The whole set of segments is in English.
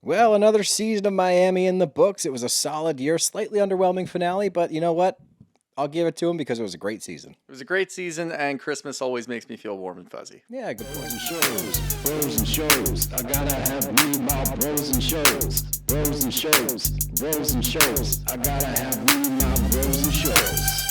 Well, another season of Miami in the books. It was a solid year, slightly underwhelming finale, but you know what? I'll give it to him because it was a great season. It was a great season, and Christmas always makes me feel warm and fuzzy. Yeah, good point. Bros and shows. I gotta have me my bros and shows. Bros and shows. Bros and shows. I gotta have me my bros and shows.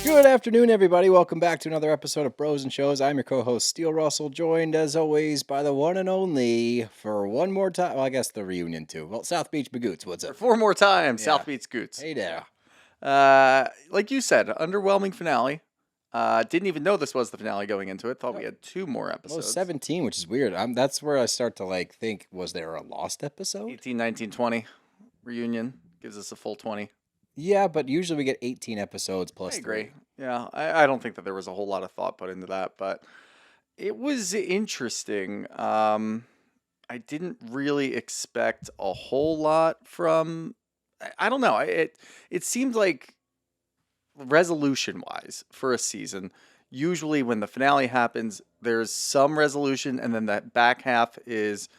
Good afternoon, everybody. Welcome back to another episode of Bros and Shows. I'm your co-host, Steele Russell, joined as always by the one and only for one more time. Well, I guess the reunion too. Well, South Beach Bagoots, what's up? 4 more times, Yeah. South Beach Scoots. Hey there. Like you said, underwhelming finale. Didn't even know this was the finale going into it. Thought we had 2 more Well, episodes. 17, which is weird. That's where I start to think, was there a lost episode? 18, 19, 20 reunion gives us a full 20. Yeah, but usually we get 18 episodes plus I agree. 3. Yeah, I don't think that there was a whole lot of thought put into that, but it was interesting. I didn't really expect a whole lot from. I don't know. It seemed like resolution wise for a season. Usually, when the finale happens, there's some resolution, and then that back half is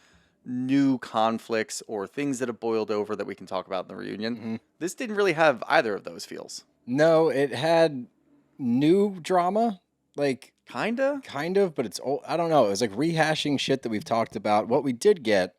new conflicts or things that have boiled over that we can talk about in the reunion. Mm-hmm. This didn't really have either of those feels. No, it had new drama, Kinda. kind of, but it's old. I don't know. It was like rehashing shit that we've talked about. What we did get,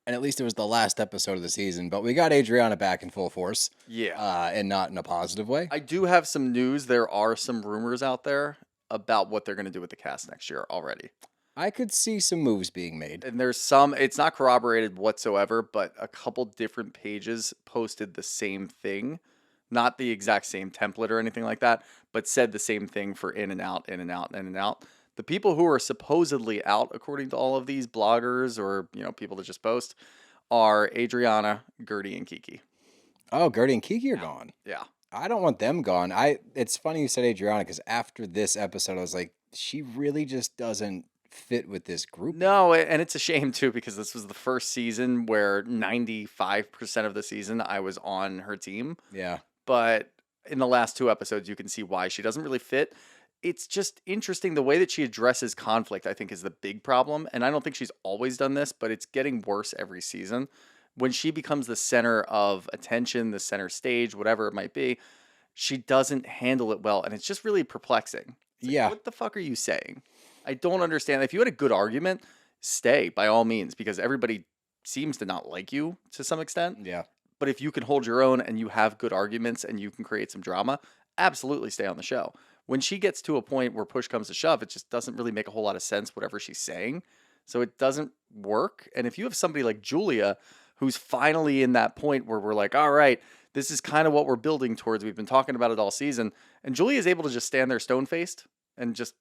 and at least it was the last episode of the season, but we got Adriana back in full force, Yeah. and not in a positive way. I do have some news. There are some rumors out there about what they're going to do with the cast next year already. I could see some moves being made. And there's some, it's not corroborated whatsoever, but a couple different pages posted the same thing. Not the exact same template or anything like that, but said the same thing for in and out, in and out, in and out. The people who are supposedly out, according to all of these bloggers or, people that just post, are Adriana, Gertie, and Kiki. Oh, Gertie and Kiki are gone. Yeah. I don't want them gone. It's funny you said Adriana because after this episode, I was like, she really just doesn't fit with this group. No, and it's a shame too because this was the first season where 95% of the season I was on her team. Yeah. But in the last 2 episodes, you can see why she doesn't really fit. It's just interesting. The way that she addresses conflict, I think, is the big problem. And I don't think she's always done this, but it's getting worse every season. When she becomes the center of attention, the center stage, whatever it might be, she doesn't handle it well. And it's just really perplexing. It's like, Yeah. what the fuck are you saying? I don't understand. If you had a good argument, stay by all means, because everybody seems to not like you to some extent. Yeah. But if you can hold your own and you have good arguments and you can create some drama, absolutely stay on the show. When she gets to a point where push comes to shove, it just doesn't really make a whole lot of sense, whatever she's saying. So it doesn't work. And if you have somebody like Julia, who's finally in that point where we're like, all right, this is kind of what we're building towards. We've been talking about it all season. And Julia is able to just stand there stone-faced and just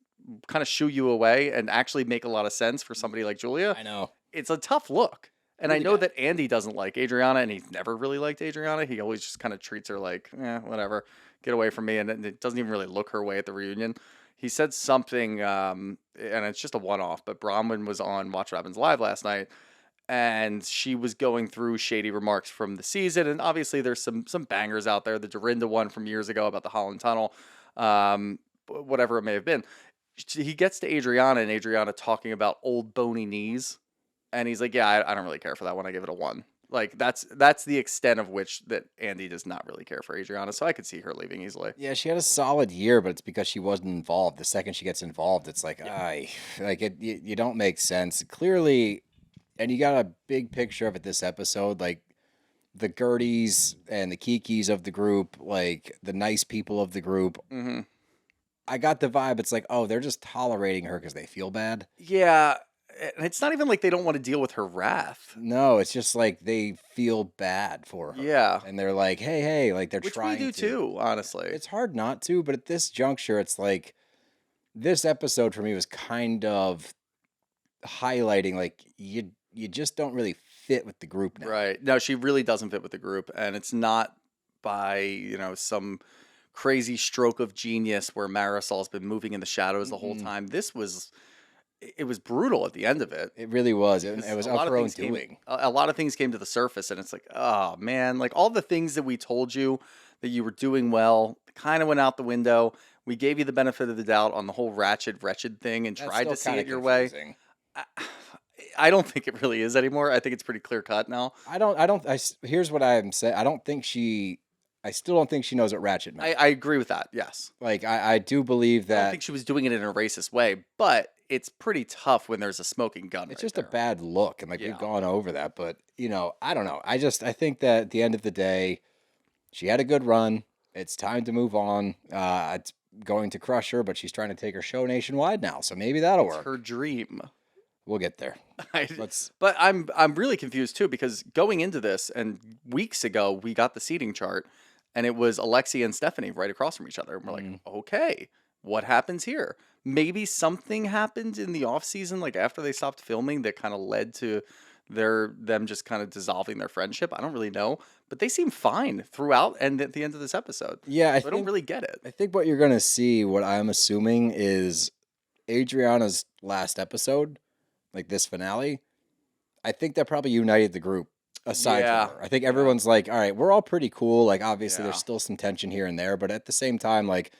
kind of shoo you away and actually make a lot of sense for somebody like Julia. I know. It's a tough look. And I Really know bad. that Andy doesn't like Adriana, and he's never really liked Adriana. He always just kind of treats her like, whatever, get away from me. And it doesn't even really look her way at the reunion. He said something, and it's just a one-off, but Bronwyn was on Watch What Happens Live last night, and she was going through shady remarks from the season. And obviously there's some bangers out there. The Dorinda one from years ago about the Holland Tunnel, whatever it may have been. He gets to Adriana, and Adriana talking about old bony knees. And he's like, yeah, I don't really care for that one. I give it a 1. Like, that's the extent of which that Andy does not really care for Adriana. So I could see her leaving easily. Yeah, she had a solid year, but it's because she wasn't involved. The second she gets involved, it's like, you don't make sense. Clearly, and you got a big picture of it this episode, like the Gerties and the Kikis of the group, like the nice people of the group. Mm-hmm. I got the vibe. It's like, oh, they're just tolerating her because they feel bad. Yeah. And it's not even like they don't want to deal with her wrath. No, it's just like they feel bad for her. Yeah. And they're like, hey, like they're Which trying we do to. too, honestly. It's hard not to, but at this juncture, it's like this episode for me was kind of highlighting like you just don't really fit with the group now. Right. No, she really doesn't fit with the group. And it's not by, some crazy stroke of genius where Marysol's been moving in the shadows the whole time. It was brutal at the end of it. It really was. It was a of lot her of own things came, doing. a lot of things came to the surface, and it's like, oh man, like all the things that we told you that you were doing well kind of went out the window. We gave you the benefit of the doubt on the whole wretched thing and That's tried to still see kinda it your way. confusing. I don't think it really is anymore. I think it's pretty clear cut now. Here's what I'm saying. I still don't think she knows what ratchet meant. I agree with that. Yes. Like, I do believe I don't that think she was doing it in a racist way, but it's pretty tough when there's a smoking gun. it's right just there. a bad look. And like, Yeah. we've gone over that, but I don't know. I think that at the end of the day, she had a good run. It's time to move on. It's going to crush her, but she's trying to take her show nationwide now. So maybe that'll It's work. her dream. We'll get there. Let's. But I'm really confused too, because going into this and weeks ago we got the seating chart and it was Alexia and Stephanie right across from each other. And we're like, okay, what happens here? Maybe something happened in the off season, like after they stopped filming, that kind of led to them just kind of dissolving their friendship. I don't really know, but they seem fine throughout and at the end of this episode. Yeah, I don't really get it. I think what you're gonna see, what I'm assuming, is Adriana's last episode, like this finale. I think that probably united the group. Aside Yeah. from her, I think everyone's like, all right, we're all pretty cool. Like, obviously, Yeah. there's still some tension here and there, but at the same time, like,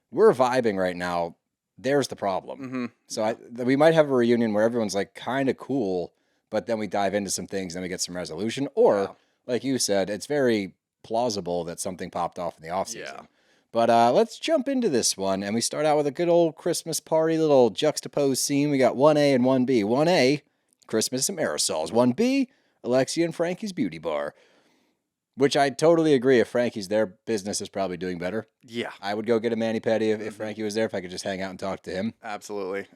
we're vibing right now. There's the problem. Mm-hmm. So we might have a reunion where everyone's like kind of cool, but then we dive into some things, then we get some resolution. Or, Yeah. like you said, it's very plausible that something popped off in the offseason. Yeah. But let's jump into this one, and we start out with a good old Christmas party, little juxtaposed scene. We got 1A and 1B. 1A, Christmas at Marysol's. 1B, Alexia and Frankie's Beauty Bar. Which I totally agree. If Frankie's there, business is probably doing better. Yeah. I would go get a mani-pedi if Frankie was there, if I could just hang out and talk to him. Absolutely.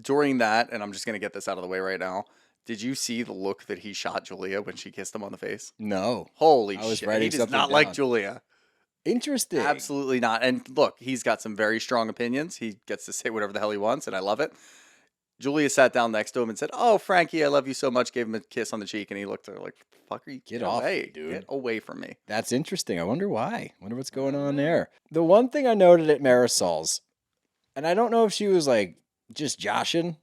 During that, and I'm just going to get this out of the way right now, did you see the look that he shot Julia when she kissed him on the face? No. Holy I was shit. writing He does something not like down. Julia. Interesting. Absolutely not. And look, he's got some very strong opinions. He gets to say whatever the hell he wants, and I love it. Julia sat down next to him and said, "Oh, Frankie, I love you so much." Gave him a kiss on the cheek, and he looked at her like, "Fuck, are you Get off away, me, dude. Get away from me." That's interesting. I wonder why. Wonder what's going on there. The one thing I noted at Marysol's, and I don't know if she was like just joshing,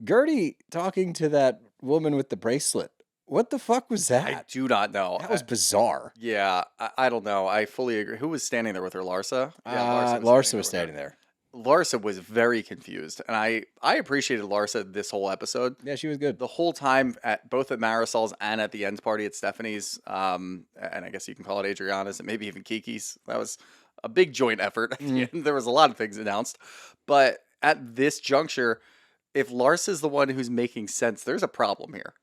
Gertie talking to that woman with the bracelet. What the fuck was that? I do not know. That was bizarre. Yeah, I don't know. I fully agree. Who was standing there with her? Larsa? Larsa was standing there. Larsa was very confused, and I appreciated Larsa this whole episode. Yeah, she was good. The whole time, at both at Marysol's and at the end party at Stephanie's, and I guess you can call it Adriana's and maybe even Kiki's. That was a big joint effort. At the end. There was a lot of things announced, but at this juncture, if Larsa's the one who's making sense, there's a problem here,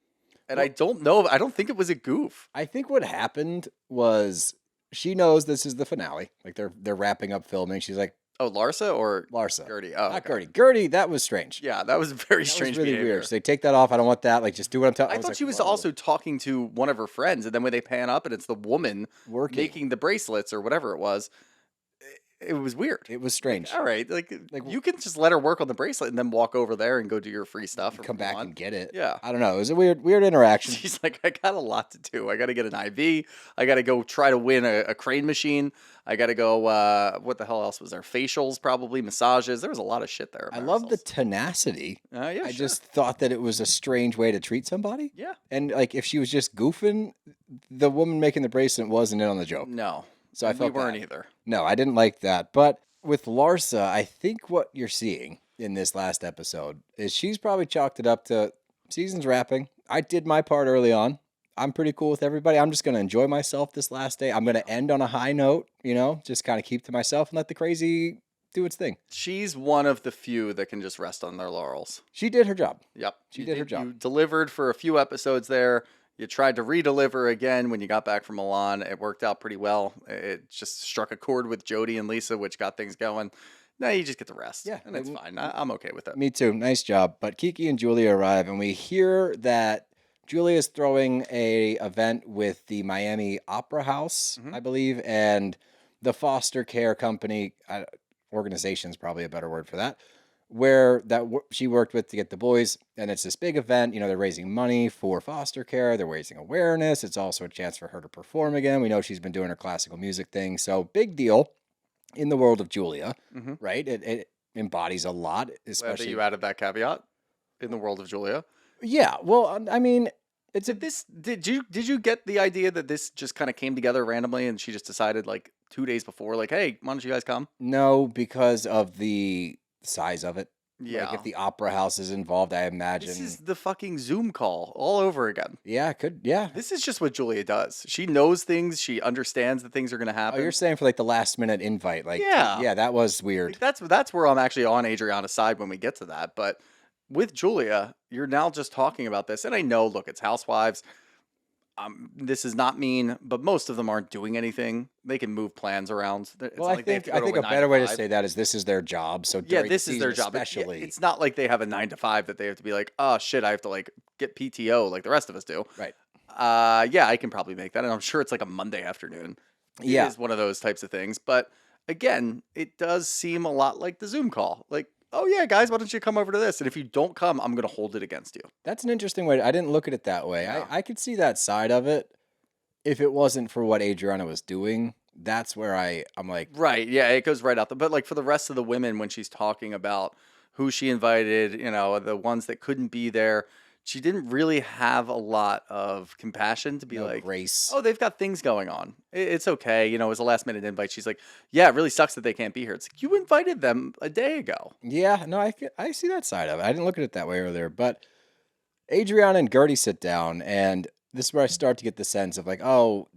and I don't know. I don't think it was a goof. I think what happened was she knows this is the finale. Like they're wrapping up filming. She's like, Oh, Larsa or Larsa. Gertie? Oh, Not okay. Gertie. Gertie, that was strange. Yeah, that was very That strange. was really behavior. weird. So they take that off. I don't want that. Like, just do what I'm telling. I thought like, she was whoa. also talking to one of her friends, and then when they pan up and it's the woman Working. making the bracelets or whatever it was was weird. It was strange. All right, like you can just let her work on the bracelet and then walk over there and go do your free stuff. Or Come what you back want. and get it. Yeah. I don't know. It was a weird interaction. She's like, I got a lot to do. I got to get an IV. I got to go try to win a crane machine. I got to go. What the hell else was there? Facials, probably massages. There was a lot of shit there. I love the tenacity. Yeah, I sure. just thought that it was a strange way to treat somebody. Yeah. And like, if she was just goofing, the woman making the bracelet wasn't in on the joke. No. So I felt we weren't bad. either. No, I didn't like that. But with Larsa, I think what you're seeing in this last episode is she's probably chalked it up to season's wrapping. I did my part early on. I'm pretty cool with everybody. I'm just going to enjoy myself this last day. I'm going to end on a high note, just kind of keep to myself and let the crazy do its thing. She's one of the few that can just rest on their laurels. She did her job. Yep. She did her job. You delivered for a few episodes there. You tried to re-deliver again when you got back from Milan. It worked out pretty well. It just struck a chord with Jody and Lisa, which got things going. Now you just get the rest. Yeah. And it's fine. I'm okay with it. Me too. Nice job. But Kiki and Julia arrive, and we hear that Julia's throwing a event with the Miami Opera House, I believe, and the foster care company, organization is probably a better word for that, where she worked with to get the boys. And it's this big event. They're raising money for foster care. They're raising awareness. It's also a chance for her to perform again. We know she's been doing her classical music thing. So big deal in the world of Julia, right? It embodies a lot, Glad that especially. you added that caveat in the world of Julia. Yeah. Well, I mean, Did you get the idea that this just kind of came together randomly and she just decided like 2 days before, like, hey, why don't you guys come? No, because of the size of it. Yeah. Like if the opera house is involved, I imagine. This is the fucking Zoom call all over again. Yeah, yeah. This is just what Julia does. She knows things. She understands that things are going to Oh, happen. you're saying for like the last minute invite. Like, Yeah. that was weird. Like, that's where I'm actually on Adriana's side when we get to that. But with Julia, you're now just talking about this. And I know, look, it's housewives. This is not mean, but most of them aren't doing anything. They can move plans around. It's Well, not I like they have think to go to a 9 better to way to 5. say that is this is their job. So Yeah, during this the is their season job. especially. It's not like they have a 9 to 5 that they have to be like, oh shit, I have to like get PTO like the rest of us do. Right. Yeah, I can probably make that, and I'm sure it's like a Monday afternoon. Yeah. It is one of those types of things. But again, it does seem a lot like the Zoom call. Like, oh yeah, guys, why don't you come over to this? And if you don't come, I'm gonna hold it against you. That's an interesting way. I didn't look at it that way. Yeah. I could see that side of it. If it wasn't for what Adriana was doing, that's where I'm like, Right. Yeah, it goes right out there. But like for the rest of the women, when she's talking about who she invited, the ones that couldn't be there, she didn't really have a lot of compassion to be no like, grace. oh, they've got things going on. It's okay. It was a last minute invite. She's like, yeah, it really sucks that they can't be here. It's like, you invited them a day ago. Yeah, no, I see that side of it. I didn't look at it that way earlier, but Adriana and Gertie sit down, and this is where I start to get the sense of like, oh,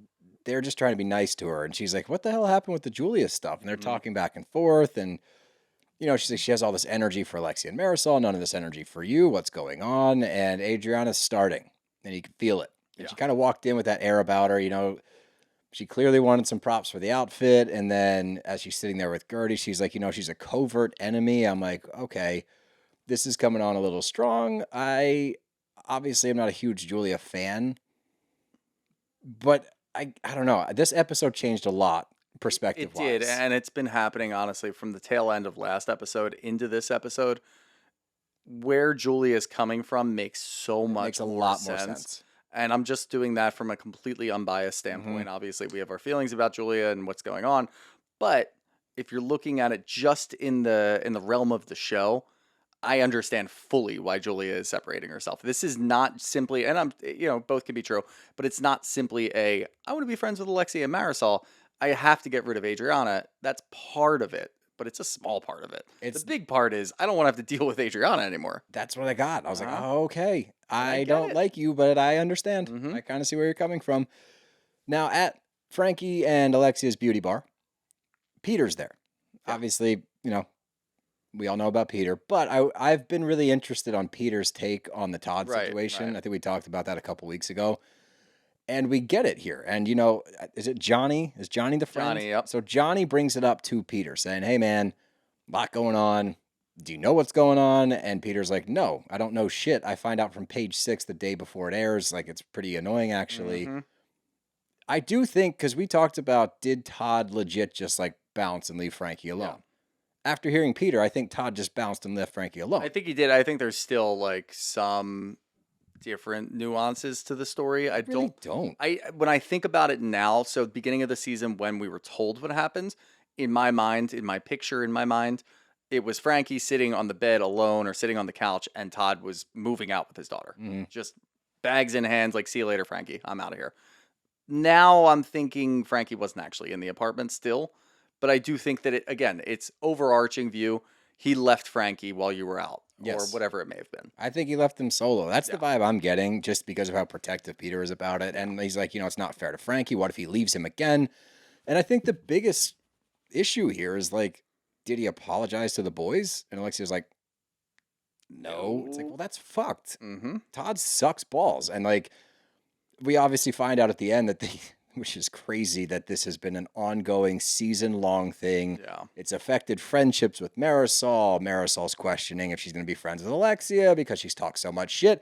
they're just trying to be nice to her. And she's like, what the hell happened with the Julia stuff? And they're talking back and forth. And, she's like, she has all this energy for Alexia and Marysol, none of this energy for you. What's going on? And Adriana's starting, and you can feel it. And she kind of walked in with that air about her, She clearly wanted some props for the outfit. And then as she's sitting there with Gertie, she's like, she's a covert enemy. I'm like, okay, this is coming on a little strong. Obviously, I'm not a huge Julia fan, but I don't know. This episode changed a lot perspective-wise. It did, and it's been happening, honestly, from the tail end of last episode into this episode. Where Julia is coming from makes so much makes a more lot sense. more sense. And I'm just doing that from a completely unbiased standpoint. Obviously, we have our feelings about Julia and what's going on. But if you're looking at it just in the realm of the show, I understand fully why Julia is separating herself. This is not simply, and both can be true, but it's not simply I want to be friends with Alexia and Marysol. I have to get rid of Adriana. That's part of it, but it's a small part of it. The big part is I don't want to have to deal with Adriana anymore. That's what I got. I was like, Uh-huh. oh, okay. I get don't it. like you, but I understand. Mhm. I kind of see where you're coming from. Now, at Frankie and Alexia's beauty bar, Peter's there. Yeah. Obviously, we all know about Peter, but I've been really interested on Peter's take on the Todd situation. right. I think we talked about that a couple weeks ago. And we get it here. And, is it Johnny? Is Johnny the friend? Johnny, yep. So Johnny brings it up to Peter saying, hey, man, a lot going on. Do you know what's going on? And Peter's like, no, I don't know shit. I find out from page 6 the day before it airs. Like, it's pretty annoying, actually. Mhm. I do think, because we talked about, did Todd legit just like bounce and leave Frankie alone? After hearing Peter, I think Todd just bounced and left Frankie alone. I think he did. I think there's still like some different nuances to the story. I really don't. when I think about it now, so beginning of the season when we were told what happened, in my mind, in my picture, in my mind, it was Frankie sitting on the bed alone or sitting on the couch, and Todd was moving out with his daughter. Mhm. Just bags in hands, like, see you later, Frankie. I'm out of here. Now I'm thinking Frankie wasn't actually in the apartment still, but I do think that, it's overarching view. He left Frankie while you were out, or Yes. whatever it may have been. I think he left him solo. That's the vibe I'm getting, just because of how protective Peter is about it. And he's like, it's not fair to Frankie. What if he leaves him again? And I think the biggest issue here is like, did he apologize to the boys? And Alexia's like, no. It's like, well, that's fucked. Mm-hmm. Todd sucks balls. And like, we obviously find out at the end that which is crazy, that this has been an ongoing season-long thing. Yeah. It's affected friendships with Marysol. Marysol's questioning if she's going to be friends with Alexia because she's talked so much shit.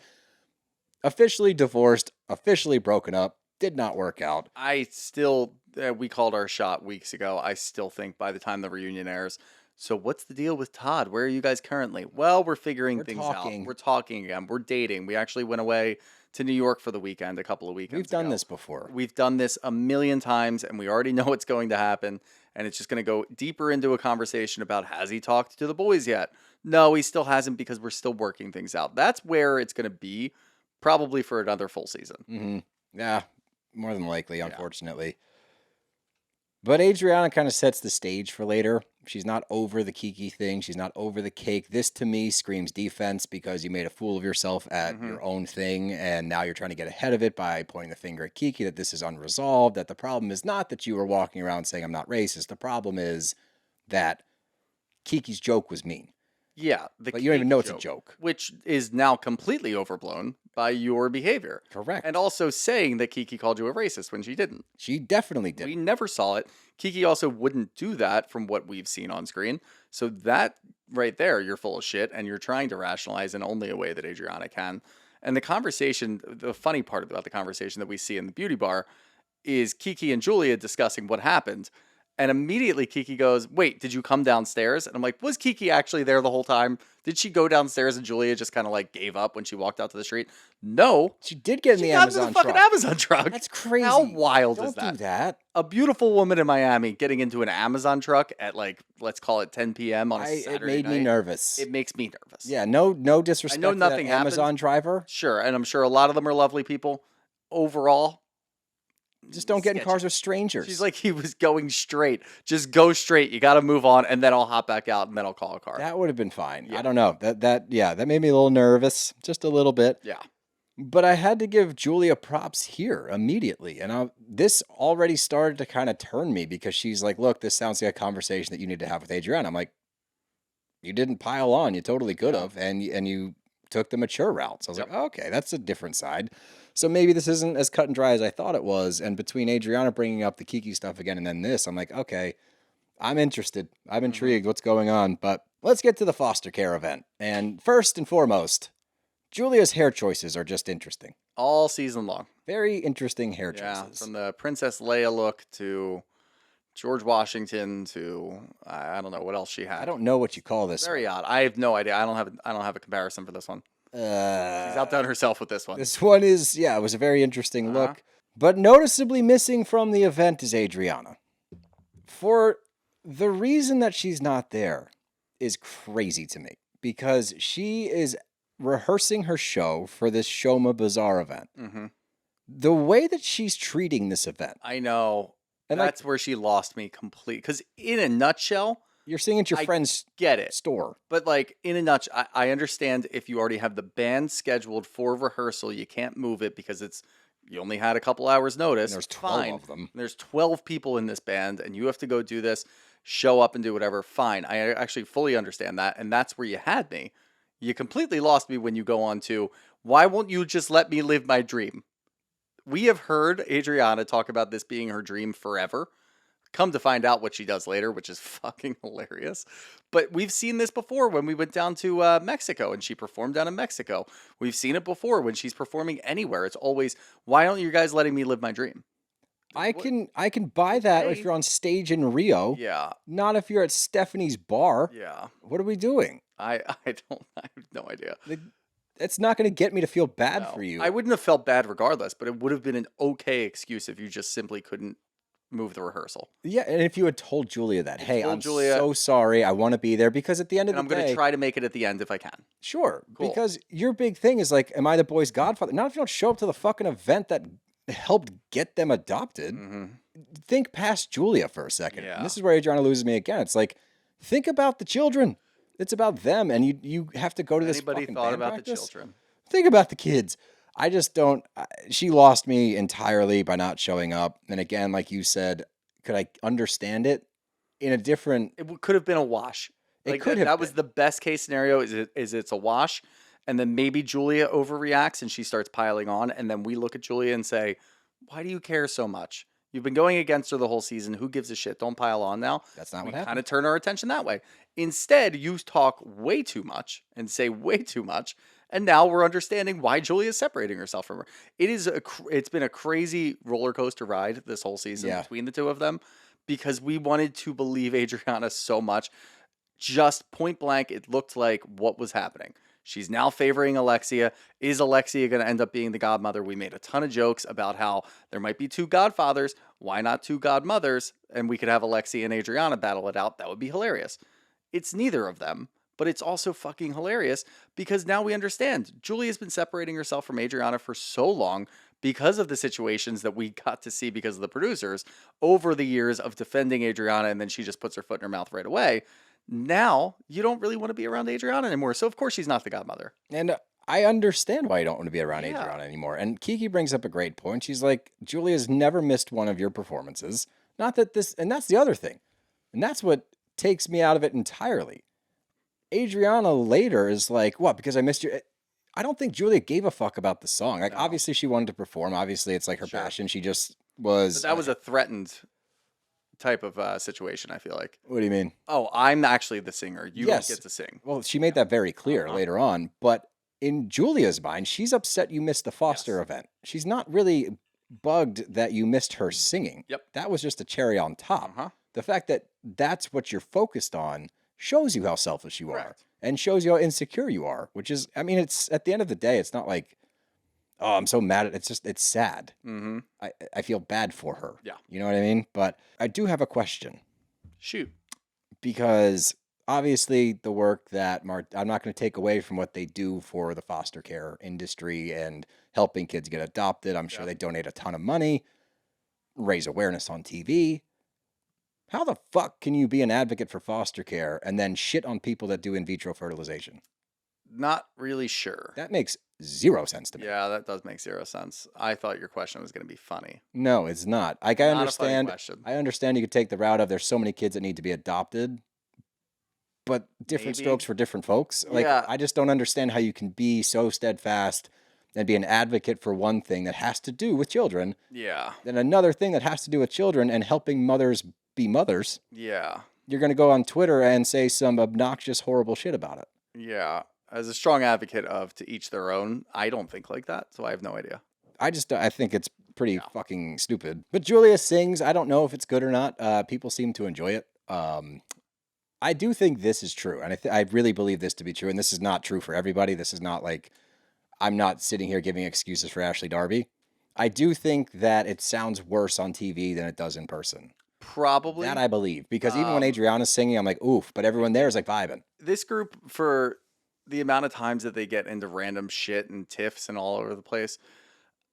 Officially divorced, officially broken up, did not work out. I still, we called our shot weeks ago. I still think by the time the reunion airs, so what's the deal with Todd? Where are you guys currently? Well, we're figuring things talking. out. We're talking again. We're dating. We actually went away to New York for the weekend a couple of weekends We've done ago. this before. We've done this a million times, and we already know what's going to happen. And it's just going to go deeper into a conversation about, has he talked to the boys yet? No, he still hasn't, because we're still working things out. That's where it's going to be, probably for another full season. Mm-hmm. Yeah, more than likely, unfortunately. But Adriana kind of sets the stage for later. She's not over the Kiki thing. She's not over the cake. This, to me, screams defense because you made a fool of yourself at Mm-hmm. your own thing, and now you're trying to get ahead of it by pointing the finger at Kiki that this is unresolved, that the problem is not that you were walking around saying I'm not racist. The problem is that Kiki's joke was mean. Yeah, But you don't even cake know it's a joke. which is now completely overblown by your behavior. Correct. And also saying that Kiki called you a racist when she didn't. She definitely did. We never saw it. Kiki also wouldn't do that from what we've seen on screen. So that right there, you're full of shit and you're trying to rationalize in only a way that Adriana can. And the conversation, the funny part about the conversation that we see in the beauty bar is Kiki and Julia discussing what happened. And immediately Kiki goes, "Wait, did you come downstairs?" And I'm like, was Kiki actually there the whole time? Did she go downstairs and Julia just kind of like gave up when she walked out to the street? No. She did get in She the got into Amazon the fucking truck. Amazon truck. That's crazy. How wild Don't is that? do that. A beautiful woman in Miami getting into an Amazon truck at like, let's call it 10 p.m. on a Saturday It made night. me nervous. It makes me nervous. Yeah, no disrespect to that nothing happened. Amazon driver. Sure, and I'm sure a lot of them are lovely people. Overall, Just don't get in sketchy. cars with strangers. She's like, he was going straight. Just go straight. You got to move on, and then I'll hop back out, and then I'll call a car. that would have been fine. Yeah. I don't know. That made me a little nervous, just a little bit. Yeah. But I had to give Julia props here immediately. And this already started to kind of turn me because she's like, look, this sounds like a conversation that you need to have with Adriana. I'm like, you didn't pile on. You totally could have. And you took the mature route. So I was Yep. like, okay, that's a different side. So maybe this isn't as cut and dry as I thought it was. And between Adriana bringing up the Kiki stuff again and then this, I'm like, okay, I'm interested. I'm intrigued. What's going on? But let's get to the foster care event. And first and foremost, Julia's hair choices are just interesting. All season long. Very interesting hair Yeah, choices. from the Princess Leia look to George Washington to I don't know what else she had. I don't know what you call this. Very odd. I have no idea. I don't have a comparison for this one. She's outdone herself with this one. This one is, it was a very interesting Uh-huh. look. But noticeably missing from the event is Adriana. For the reason that she's not there is crazy to me. Because she is rehearsing her show for this SHOMA Bazaar event. Mm-hmm. The way that she's treating this event. I know. And That's where she lost me completely. Because in a nutshell, you're seeing at your I friend's get it. store. But like in a nutshell, I understand if you already have the band scheduled for rehearsal, you can't move it because you only had a couple hours notice. And there's 12 Fine. of them. There's 12 people in this band and you have to go do this, show up and do whatever. Fine. I actually fully understand that. And that's where you had me. You completely lost me when you go on to, why won't you just let me live my dream? We have heard Adriana talk about this being her dream forever. Come to find out what she does later, which is fucking hilarious. But we've seen this before when we went down to Mexico and she performed down in Mexico. We've seen it before when she's performing anywhere. It's always, why aren't you guys letting me live my dream? I can buy that if Okay. you're on stage in Rio. Yeah. Not if you're at Stephanie's bar. Yeah. What are we doing? I have no idea. It's not going to get me to feel bad No. for you. I wouldn't have felt bad regardless, but it would have been an okay excuse if you just simply couldn't move the rehearsal. Yeah, and if you had told Julia that, hey, told I'm Julia- so sorry, I want to be there, because at the end of And I'm the going day, to try to make it at the end if I can. sure, Cool. because your big thing is like, am I the boy's godfather? Not if you don't show up to the fucking event that helped get them adopted. Mm-hmm. Think past Julia for a second. Yeah. And this is where Adriana loses me again. It's like, think about the children. It's about them, and you have to go to this Anybody fucking thought band about practice? the children? Think about the kids. I just don't. She lost me entirely by not showing up. And again, like you said, could I understand it in a different? Could have been a wash. It Like could that, have that was been. the best case scenario. Is it's a wash, and then maybe Julia overreacts and she starts piling on, and then we look at Julia and say, "Why do you care so much? You've been going against her the whole season. Who gives a shit? Don't pile on now." That's not We what happened. kind of turn our attention that way. Instead, you talk way too much and say way too much, and now we're understanding why Julia is separating herself from her. It's been a crazy roller coaster ride this whole season Yeah. between the two of them, because we wanted to believe Adriana so much. Just point blank, it looked like what was happening. She's now favoring Alexia. Is Alexia going to end up being the godmother? We made a ton of jokes about how there might be two godfathers. Why not two godmothers? And we could have Alexia and Adriana battle it out. That would be hilarious. It's neither of them, but it's also fucking hilarious because now we understand. Julia's been separating herself from Adriana for so long because of the situations that we got to see because of the producers over the years of defending Adriana, and then she just puts her foot in her mouth right away. Now you don't really want to be around Adriana anymore. So of course she's not the godmother. And I understand why you don't want to be around Yeah. Adriana anymore. And Kiki brings up a great point. She's like, Julia's never missed one of your performances. Not that this, and that's the other thing. And that's what takes me out of it entirely. Adriana later is like, what? Because I missed you. I don't think Julia gave a fuck about the song. Like, No. obviously she wanted to perform. Obviously it's like her Sure. passion. She just was. But that was a threatened type of situation, I feel like. What do you mean? Oh, I'm actually the singer. You Yes. don't get to sing. Well, she made that very clear later on. But in Julia's mind, she's upset you missed the Foster Yes. event. She's not really bugged that you missed her singing. Yep. That was just a cherry on top. Uh-huh. The fact that that's what you're focused on shows you how selfish you are Correct. and shows you how insecure you are, which is, I mean, it's at the end of the day, it's not like, oh, I'm so mad at it's just, it's sad. Mm-hmm. I feel bad for her. Yeah. You know what I mean? But I do have a question Shoot. because obviously the work that I'm not going to take away from what they do for the foster care industry and helping kids get adopted. I'm sure Yeah. they donate a ton of money, raise awareness on TV. How the fuck can you be an advocate for foster care and then shit on people that do in vitro fertilization? Not really sure. That makes zero sense to me. Yeah, that does make zero sense. I thought your question was going to be funny. No, it's not. Like Not I a funny understand. question. I understand you could take the route of there's so many kids that need to be adopted, but different Maybe. strokes for different folks. Like Yeah. I just don't understand how you can be so steadfast and be an advocate for one thing that has to do with children, Yeah. then another thing that has to do with children and helping mothers be mothers. Yeah. You're going to go on Twitter and say some obnoxious, horrible shit about it. Yeah. As a strong advocate of to each their own, I don't think like that, so I have no idea. I think it's pretty Yeah. fucking stupid. But Julia sings. I don't know if it's good or not. People seem to enjoy it. I do think this is true, and I really believe this to be true. And this is not true for everybody. This is not like I'm not sitting here giving excuses for Ashley Darby. I do think that it sounds worse on TV than it does in person. Probably. That I believe, because even when Um, Adriana's singing, I'm like, oof. But everyone there is like vibing. This group, for the amount of times that they get into random shit and tiffs and all over the place,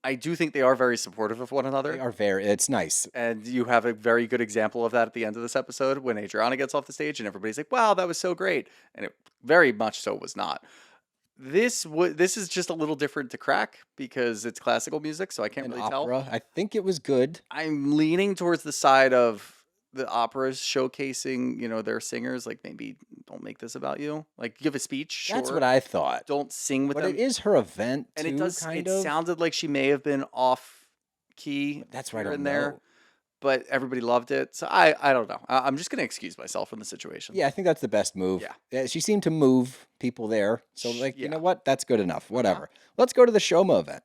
I do think they are very supportive of one another. They are very. It's nice. And you have a very good example of that at the end of this episode when Adriana gets off the stage and everybody's like, wow, that was so great. And it very much so was not. This is just a little different to crack because it's classical music, so I can't An really tell. opera. I think it was good. I'm leaning towards the side of the operas showcasing, their singers. Like, maybe don't make this about you. Like, give a speech. That's sure. what I thought. Don't sing with But them. it is her event too, And it does. kind It of. sounded like she may have been off key. That's why I here don't and there, know. but everybody loved it. So I don't know. I'm just gonna excuse myself from the situation. Yeah, I think that's the best move. Yeah. She seemed to move people there. So, like, you Yeah. know what? That's good enough. Whatever. Let's go to the SHOMA event.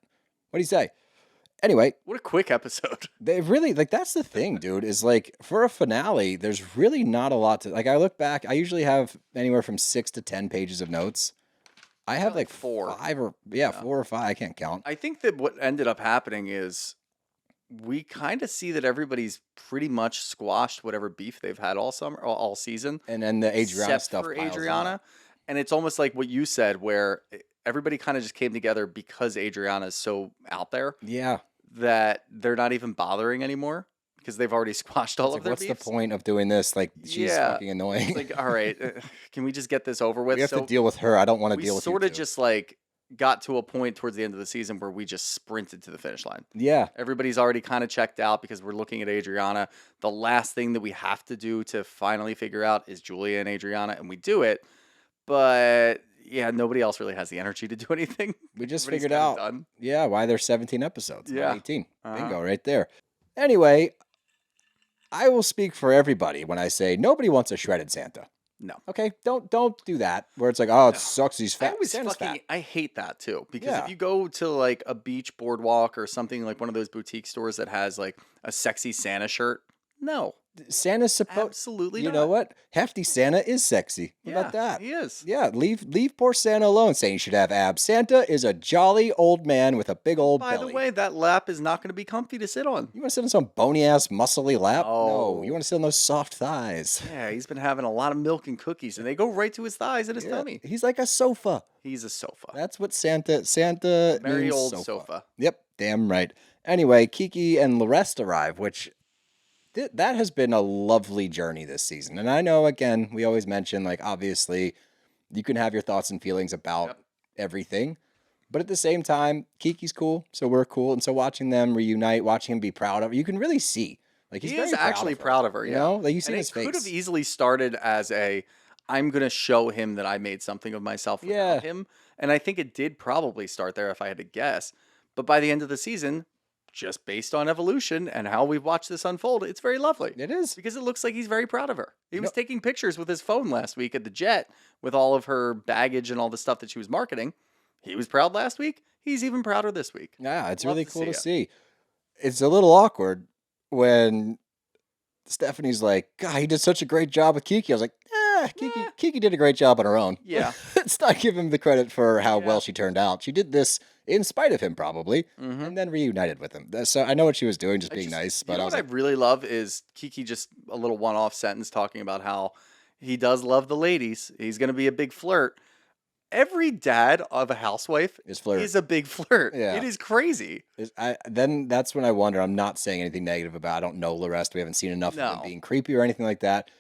What do you say? Anyway, What a quick episode. they really, like, that's the thing, dude, is like, for a finale, there's really not a lot to, like, I look back, I usually have anywhere from 6 to 10 pages of notes. I have like like 4. 4 or 5. I can't count. I think that what ended up happening is we kind of see that everybody's pretty much squashed whatever beef they've had all summer, all season. And then the Adriana except stuff for piles Adriana. on. And it's almost like what you said, where everybody kind of just came together because Adriana is so out there Yeah. that they're not even bothering anymore because they've already squashed all It's of like, their what's the beefs. point of doing this? Like, she's Yeah. fucking annoying. It's like, all right, can we just get this over with? we have So to deal with her. I don't want to we deal with sort you of two. just like got to a point towards the end of the season where we just sprinted to the finish line. Yeah. Everybody's already kind of checked out because we're looking at Adriana. The last thing that we have to do to finally figure out is Julia and Adriana, and we do it. But yeah, nobody else really has the energy to do anything. We just Everybody's figured kinda out. done. Yeah, why there's 17 episodes, not Yeah. 18. Uh-huh. Bingo, right there. Anyway, I will speak for everybody when I say nobody wants a shredded Santa. No. Okay, don't do that. Where it's like, oh, it No. sucks. He's I fat. always Santa's fucking fat. I hate that too because Yeah. if you go to like a beach boardwalk or something like one of those boutique stores that has like a sexy Santa shirt, no, Santa's supposed. absolutely You not. know what? Hefty Santa is sexy. How Yeah, about that? he is. Yeah, leave poor Santa alone. Saying he should have abs. Santa is a jolly old man with a big old By belly. the way, that lap is not going to be comfy to sit on. You want to sit on some bony ass, muscly lap? No, No. you want to sit on those soft thighs. Yeah, he's been having a lot of milk and cookies, and they go right to his thighs and his Yeah, tummy. he's like a sofa. He's a sofa. That's what Santa Very means old sofa. Yep. Damn right. Anyway, Kiki and the rest arrive, which that has been a lovely journey this season. And I know, again, we always mention, like, obviously, you can have your thoughts and feelings about Yep. everything. But at the same time, Kiki's cool, so we're cool. And so watching them reunite, watching him be proud of her, you can really see. Like, he's He very is actually proud of her, You yeah. know? Like, you see And his it could have face. easily started as I'm going to show him that I made something of myself Yeah. without him. And I think it did probably start there if I had to guess. But by the end of the season, just based on evolution and how we've watched this unfold, it's very lovely. It is. Because it looks like he's very proud of her. He was know- taking pictures with his phone last week at the jet with all of her baggage and all the stuff that she was marketing. He was proud last week. He's even prouder this week. Yeah, it's Love really to cool see to it. see. It's a little awkward when Stephanie's like, God, he did such a great job with Kiki. I was like, Kiki did a great job on her own. Yeah. Let's not give him the credit for how Yeah. well she turned out. She did this in spite of him, probably, Mhm. and then reunited with him. So I know what she was doing, just being nice. You But know I was what like, I really love is Kiki just a little one-off sentence talking about how he does love the ladies. He's going to be a big flirt. Every dad of a housewife Is flirt. is a big flirt. Yeah. It is crazy. then that's when I wonder. I'm not saying anything negative about. I don't know the rest. We haven't seen enough of No. him being creepy or anything like that.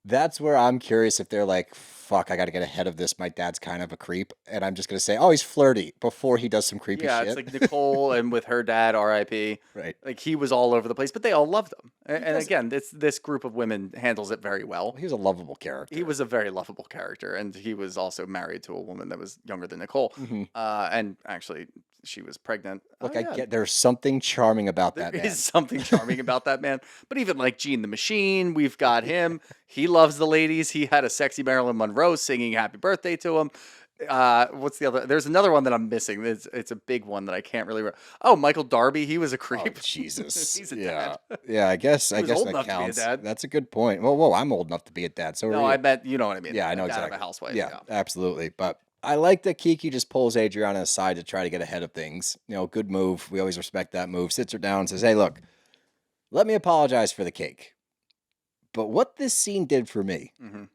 That's where I'm curious if they're like, fuck, I got to get ahead of this. My dad's kind of a creep. And I'm just going to say, oh, he's flirty before he does some creepy Yeah, shit. it's like Nicole and with her dad, R.I.P. Right. Like he was all over the place, but they all loved him. And does- again, this group of women handles it very well. He was a lovable character. He was a very lovable character, and he was also married to a woman that was younger than Nicole. Mhm. And actually, she was pregnant. Look, Oh, I yeah. get there's something charming about There that man. is something charming about that man. But even like Gene the Machine, we've got him. He loves the ladies. He had a sexy Marilyn Monroe singing happy birthday to him. What's the other? There's another one that I'm missing. It's a big one that I can't really. Oh, Michael Darby. He was a Oh, creep. Jesus. He's a yeah. dad. Yeah, I guess was old that enough to be a counts. dad. That's a good point. Whoa, I'm old enough to be a dad. So are No, you. I meant you know what I mean. Yeah, I know A dad exactly. of a housewife. Yeah, absolutely. But I like that Kiki just pulls Adriana aside to try to get ahead of things. You know, good move. We always respect that move. Sits her down and says, hey, look, let me apologize for the cake. But what this scene did for me, Mhm.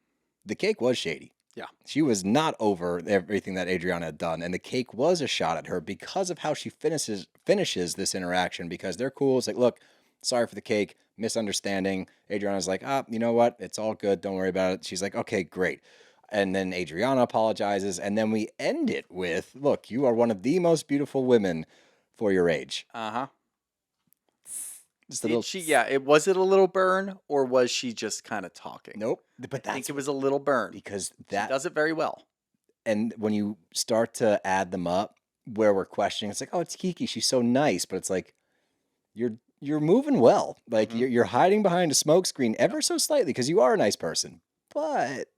the cake was shady. Yeah. She was not over everything that Adriana had done. And the cake was a shot at her because of how she finishes this interaction, because they're cool. It's like, look, sorry for the cake, misunderstanding. Adriana's like, you know what? It's all good. Don't worry about it. She's like, okay, great. And then Adriana apologizes. And then we end it with, look, you are one of the most beautiful women for your age. Uh-huh. Just a little. Was it a little burn, or was she just kind of talking? Nope. But I think that's it was a little burn. because She that. does it very well. And when you start to add them up, where we're questioning, it's like, oh, it's Kiki. She's so nice. But it's like, you're moving well. Like Mhm. you're hiding behind a smokescreen ever so slightly because you are a nice person. But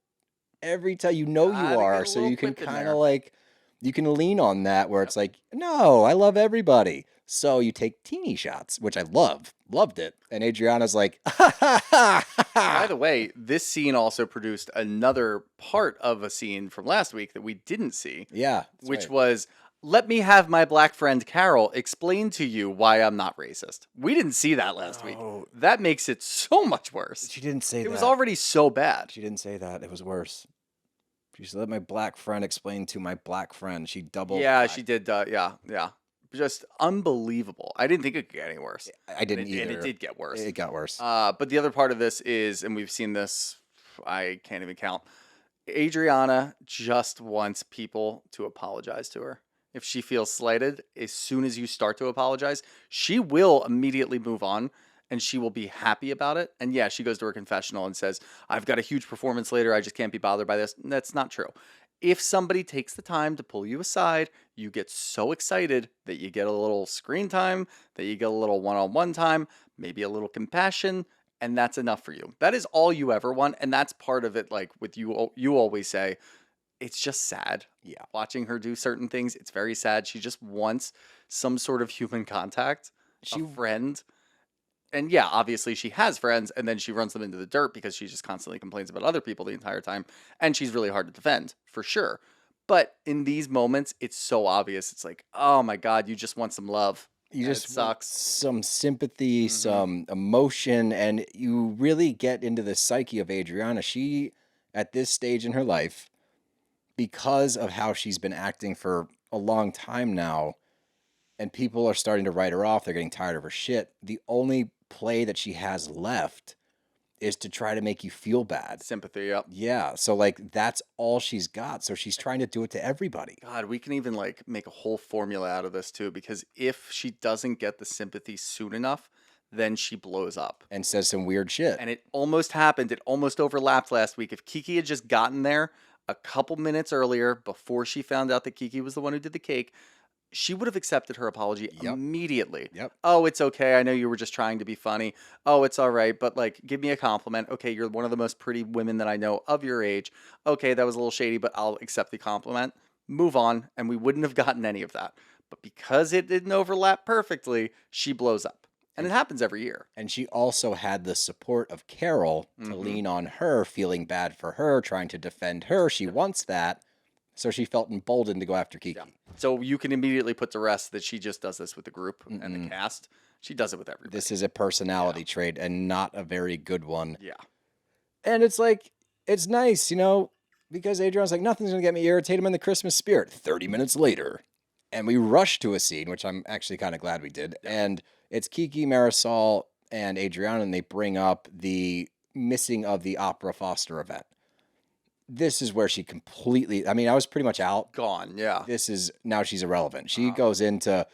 every time you know Gotta you get are, a so little you can quip in kind there. of like you can lean on that where it's like, no, I love everybody. So you take teeny shots, which I loved it. And Adriana's like, By the way, this scene also produced another part of a scene from last week that we didn't see, yeah, that's which right. was, let me have my black friend Carol explain to you why I'm not racist. We didn't see that last week. No. That makes it so much worse. She didn't say It that. was already so bad. She didn't say that. It was worse. She said, let my black friend explain to my black friend. She doubled. Yeah, back. she did. Yeah. Just unbelievable. I didn't think it could get any worse. I didn't And either. it did get worse. It got worse. But the other part of this is, and we've seen this, I can't even count. Adriana just wants people to apologize to her. If she feels slighted, as soon as you start to apologize, she will immediately move on and she will be happy about it. And yeah, she goes to her confessional and says, I've got a huge performance later. I just can't be bothered by this. That's not true. If somebody takes the time to pull you aside, you get so excited that you get a little screen time, that you get a little one-on-one time, maybe a little compassion, and that's enough for you. That is all you ever want, and that's part of it. Like with you, you always say, it's just sad. Yeah. Watching her do certain things, it's very sad. She just wants some sort of human contact, She a friend. And yeah, obviously she has friends, and then she runs them into the dirt because she just constantly complains about other people the entire time, and she's really hard to defend, for sure. But in these moments, it's so obvious. It's like, oh my God, you just want some love. You and just it want sucks. some sympathy, Mhm. some emotion, and you really get into the psyche of Adriana. She, at this stage in her life, because of how she's been acting for a long time now, and people are starting to write her off. They're getting tired of her shit. The only play that she has left is to try to make you feel bad. Sympathy, yep. Yeah, so like that's all she's got. So she's trying to do it to everybody. God, we can even like make a whole formula out of this too, because if she doesn't get the sympathy soon enough, then she blows up. And says some weird shit. And it almost happened. It almost overlapped last week. If Kiki had just gotten there a couple minutes earlier before she found out that Kiki was the one who did the cake, she would have accepted her apology immediately. Yep. Oh, it's okay. I know you were just trying to be funny. Oh, it's all right. But like, give me a compliment. Okay, you're one of the most pretty women that I know of your age. Okay, that was a little shady, but I'll accept the compliment. Move on. And we wouldn't have gotten any of that. But because it didn't overlap perfectly, she blows up. And it happens every year. And she also had the support of Carol to lean on her, feeling bad for her, trying to defend her. She wants that. So she felt emboldened to go after Kiki. Yeah. So you can immediately put to rest that she just does this with the group and the cast. She does it with everybody. This is a personality trait and not a very good one. Yeah. And it's like, it's nice, you know, because Adriana's like, nothing's going to get me irritated. I'm in the Christmas spirit. 30 minutes later. And we rush to a scene, which I'm actually kind of glad we did. Yeah. And it's Kiki, Marysol, and Adriana, and they bring up the missing of the Opera Foster event. This is where she completely, I mean, I was pretty much out. Gone, yeah. This is, now she's irrelevant. She goes into,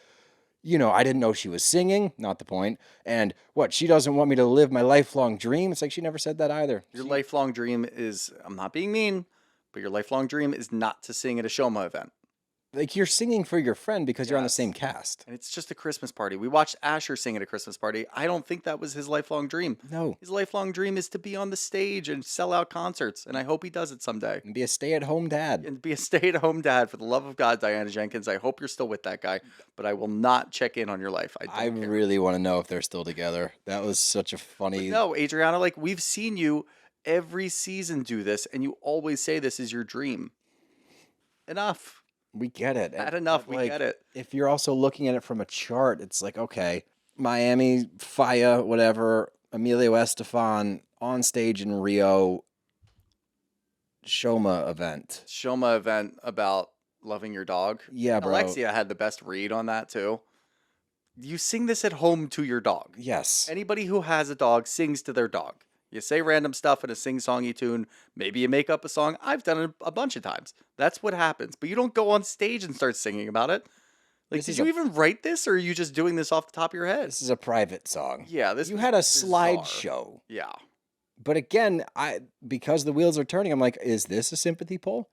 you know, I didn't know she was singing, not the point. And what, she doesn't want me to live my lifelong dream? It's like she never said that either. Your lifelong dream is, I'm not being mean, but your lifelong dream is not to sing at a SHOMA event. Like, you're singing for your friend because you're on the same cast. And it's just a Christmas party. We watched Asher sing at a Christmas party. I don't think that was his lifelong dream. No. His lifelong dream is to be on the stage and sell out concerts. And I hope he does it someday. And be a stay-at-home dad. And be a stay-at-home dad. For the love of God, Diana Jenkins, I hope you're still with that guy. But I will not check in on your life. I really want to know if they're still together. That was such a funny... But no, Adriana, like, we've seen you every season do this. And you always say this is your dream. Enough. We get it. Had enough. We get it. If you're also looking at it from a chart, it's like, okay, Miami, Faya, whatever, Emilio Estefan on stage in Rio, SHOMA event. SHOMA event about loving your dog. Yeah, bro. Alexia had the best read on that, too. You sing this at home to your dog. Yes. Anybody who has a dog sings to their dog. You say random stuff in a sing-songy tune. Maybe you make up a song. I've done it a bunch of times. That's what happens. But you don't go on stage and start singing about it. Like, did you even write this, or are you just doing this off the top of your head? This is a private song. Yeah, this you had a slideshow. Yeah. But again, because the wheels are turning, I'm like, is this a sympathy poll?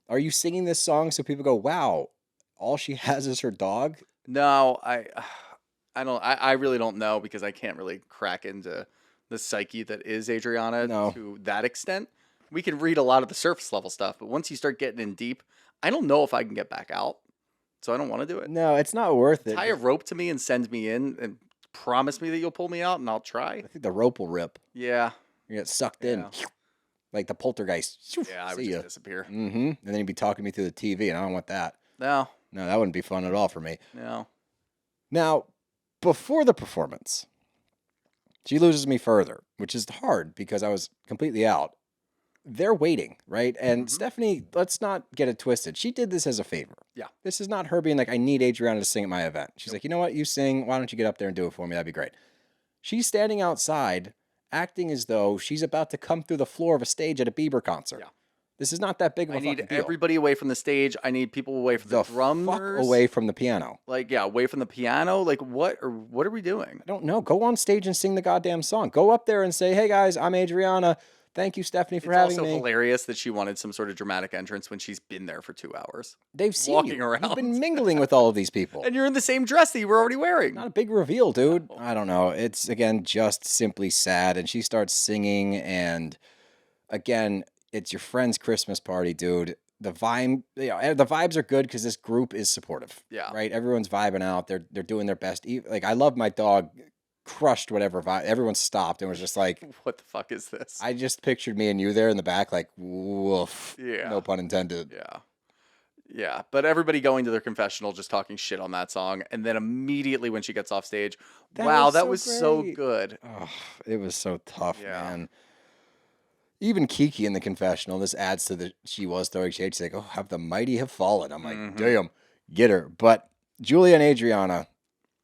Are you singing this song so people go, wow, all she has is her dog? No, I really don't know, because I can't really crack into the psyche that is Adriana to that extent. We can read a lot of the surface level stuff, but once you start getting in deep, I don't know if I can get back out. So I don't want to do it. No, it's not worth it. Tie a rope to me and send me in and promise me that you'll pull me out, and I'll try. I think the rope will rip. Yeah. You get sucked in. Like the poltergeist. Yeah, I would just disappear. Mm-hmm. And then you'd be talking to me through the TV, and I don't want that. No. No, that wouldn't be fun at all for me. No. Now, before the performance, she loses me further, which is hard because I was completely out. They're waiting, right? And Stephanie, let's not get it twisted. She did this as a favor. Yeah. This is not her being like, I need Adriana to sing at my event. She's like, you know what? You sing. Why don't you get up there and do it for me? That'd be great. She's standing outside, acting as though she's about to come through the floor of a stage at a Bieber concert. Yeah. This is not that big of a fucking deal. I need everybody away from the stage. I need people away from the drummers. Fuck away from the piano. Like, yeah, away from the piano. Like, what are we doing? I don't know. Go on stage and sing the goddamn song. Go up there and say, hey, guys, I'm Adriana. Thank you, Stephanie, for having me. It's also hilarious that she wanted some sort of dramatic entrance when she's been there for 2 hours. They've seen walking you. around. You've been mingling with all of these people. And you're in the same dress that you were already wearing. Not a big reveal, dude. I don't know. It's, again, just simply sad. And she starts singing, and, again, it's your friend's Christmas party, dude. The vibe, the vibes are good because this group is supportive. Yeah. Right? Everyone's vibing out. They're doing their best. Like, I love my dog. Crushed whatever vibe. Everyone stopped and was just like, what the fuck is this? I just pictured me and you there in the back, like, woof. Yeah. No pun intended. Yeah. Yeah. But everybody going to their confessional, just talking shit on that song. And then immediately when she gets off stage, that was so good. Oh, it was so tough, man. Even Kiki in the confessional, this adds to the she was throwing shade. She's like, oh, have the mighty have fallen. I'm like, damn, get her. But Julia and Adriana,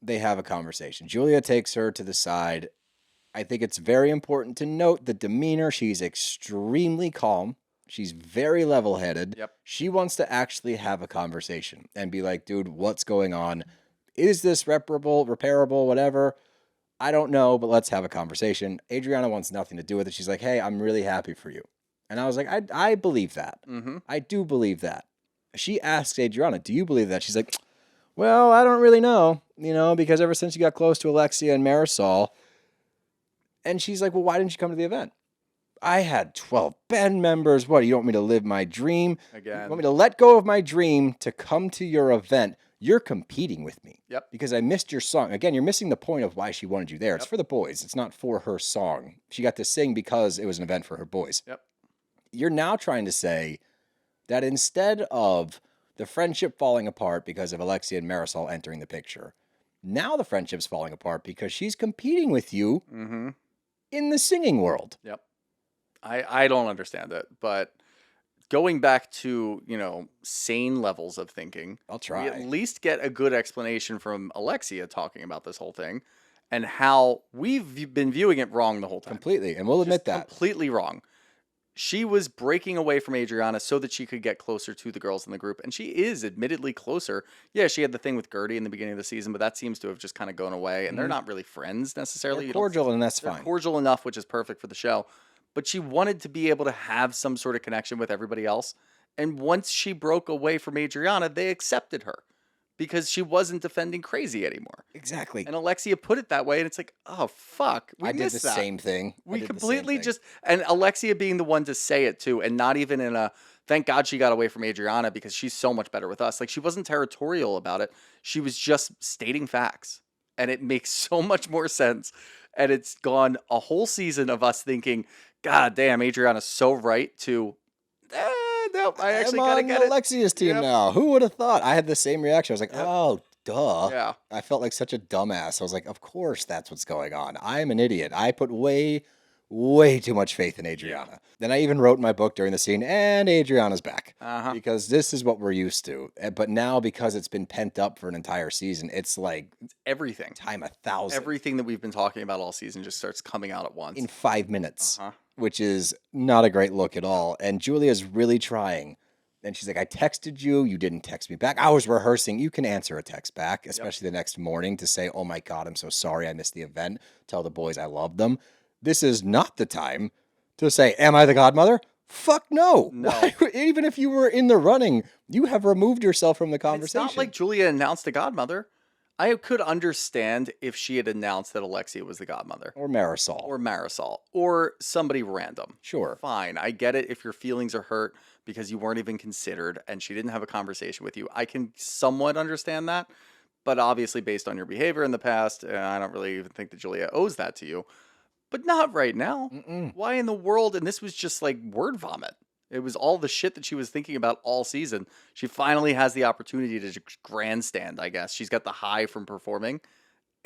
They have a conversation. Julia takes her to the side. I think it's very important to note the demeanor. She's extremely calm. She's very level-headed. Yep. She wants to actually have a conversation and be like, dude, what's going on? Is this repairable, whatever? I don't know, but let's have a conversation. Adriana wants nothing to do with it. She's like, hey, I'm really happy for you. And I was like, I believe that. Mm-hmm. I do believe that. She asks Adriana, do you believe that? She's like, well, I don't really know, because ever since you got close to Alexia and Marysol. And she's like, well, why didn't you come to the event? I had 12 band members. What, you don't want me to live my dream? Again. You want me to let go of my dream to come to your event? You're competing with me. Yep. Because I missed your song. Again, you're missing the point of why she wanted you there. It's for the boys. It's not for her song. She got to sing because it was an event for her boys. Yep. You're now trying to say that instead of the friendship falling apart because of Alexia and Marysol entering the picture, now the friendship's falling apart because she's competing with you Mm-hmm. in the singing world. Yep. I don't understand it, but going back to, sane levels of thinking, I'll try. we at least get a good explanation from Alexia talking about this whole thing and how we've been viewing it wrong the whole time. Completely. And we'll admit that. Completely wrong. She was breaking away from Adriana so that she could get closer to the girls in the group. And she is admittedly closer. Yeah, she had the thing with Gertie in the beginning of the season, but that seems to have just kind of gone away. And they're not really friends necessarily. They're cordial, and that's They're fine. cordial enough, which is perfect for the show. But she wanted to be able to have some sort of connection with everybody else. And once she broke away from Adriana, they accepted her because she wasn't defending crazy anymore. Exactly. And Alexia put it that way, and it's like, oh, fuck. We I did missed the that. same thing. We completely just, and Alexia being the one to say it too, and not even in a, thank God she got away from Adriana because she's so much better with us. Like, she wasn't territorial about it. She was just stating facts. And it makes so much more sense. And it's gone a whole season of us thinking, God damn, Adriana's so right to, no, I actually gotta get it. Alexia's team Yep. now. Who would have thought? I had the same reaction. I was like, oh, duh. Yeah. I felt like such a dumbass. I was like, of course that's what's going on. I'm an idiot. I put way too much faith in Adriana. Then I even wrote in my book during the scene, and Adriana's back. Uh-huh. Because this is what we're used to. But now, because it's been pent up for an entire season, it's like Everything. time 1,000 Everything that we've been talking about all season just starts coming out at once. in 5 minutes, Uh-huh. which is not a great look at all. And Julia's really trying. And she's like, I texted you. You didn't text me back. I was rehearsing. You can answer a text back, especially the next morning to say, oh my God, I'm so sorry I missed the event. Tell the boys I love them. This is not the time to say, am I the godmother? Fuck no. No. Why, even if you were in the running, you have removed yourself from the It's conversation. not like Julia announced a godmother. I could understand if she had announced that Alexia was the godmother. Or Marysol. Or Marysol. Or somebody random. Sure. Fine. I get it if your feelings are hurt because you weren't even considered and she didn't have a conversation with you. I can somewhat understand that. But obviously, based on your behavior in the past, I don't really even think that Julia owes that to you. But not right now. Mm-mm. Why in the world? And this was just like word vomit. It was all the shit that she was thinking about all season. She finally has the opportunity to grandstand, I guess. She's got the high from performing,